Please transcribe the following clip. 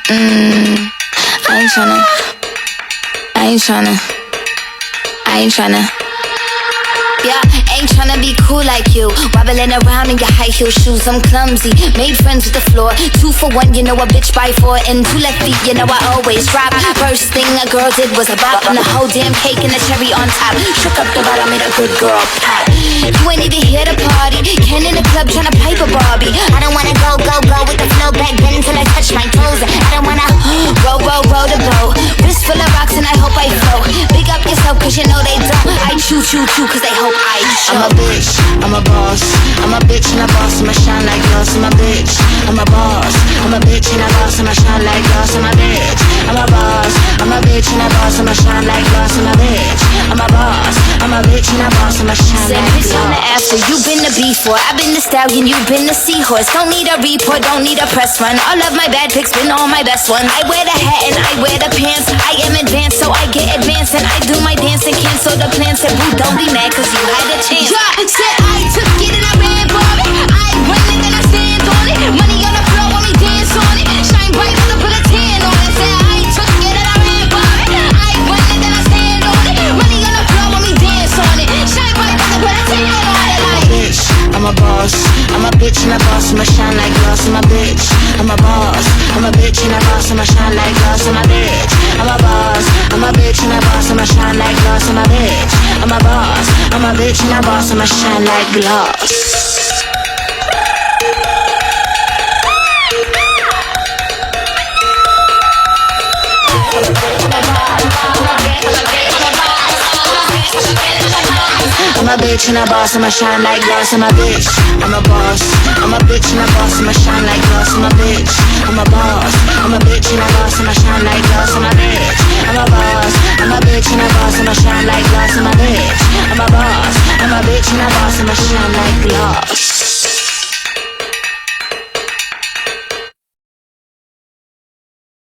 I ain't tryna. Yeah, ain't tryna be cool like you. Wobbling around in your high heel shoes, I'm clumsy. Made friends with the floor. 2 for 1, you know a bitch by 4. And 2 left feet, you know I always drop. First thing a girl did was a bop. And the whole damn cake and the cherry on top. Shook up the bottom, made a good girl pop. You ain't even here to party. Ken in the club tryna pipe a Barbie. I don't wanna go with the flow back then till I touch my toes. I don't wanna roll the boat. Wrist full of rocks and I hope I float. Big up yourself cause you know they don't. I chew cause they hope I show. I'm a bitch, I'm a boss. I'm a bitch and a boss, I'ma shine like glass. I'm a bitch, I'm a boss. I'm a bitch and a boss, I'ma shine like glass. I'm a bitch, I'm a boss. I'm a bitch and a boss, I'ma shine like glass. I'm a bitch, I'm a boss. I'm a bitch and a boss, I'ma shine like glass. Bitch on the after, you been the before. I've been the stallion, you been the seahorse. Don't need a report, don't need a press run. All of my bad pics been all my best ones. I wear the hat and I wear the pants. I am advanced, so I get advanced. And I do my dance and cancel the plans. Said boo, don't be mad cause you had a chance. Yeah, said I took it and I ran for it. I run it and I stand on it. Money on the floor when we dance on it. Shine bright when I put a tan on it. Said I took it and I ran for it. I run it and I stand on it. Money on the floor when we dance on it. Shine bright when I put a tan on it. Like bitch, I'm a boss. I'm a bitch and a boss, I'ma shine like glass. I'm a bitch, I'm a boss. I'm a bitch and a boss, I'ma shine like glass. I'm a bitch, I'm a boss. I'm a bitch and a boss, I'ma shine like glass. I'm a bitch, I'm a boss. I'm a bitch and a boss, I'ma shine like glass. I'm a bitch and a boss, I'ma shine like glass. I'm a bitch, I'm a boss. I'm a bitch and a boss, I'ma shine like glass. I'm a bitch, I'm a boss. I'm a bitch and a boss, I'ma shine like glass. I'm a bitch, I'm a boss. I'm a bitch and a boss, I'ma shine like glass. I'm a bitch, I'm a boss. I'm a bitch and a boss, I'ma shine like glass.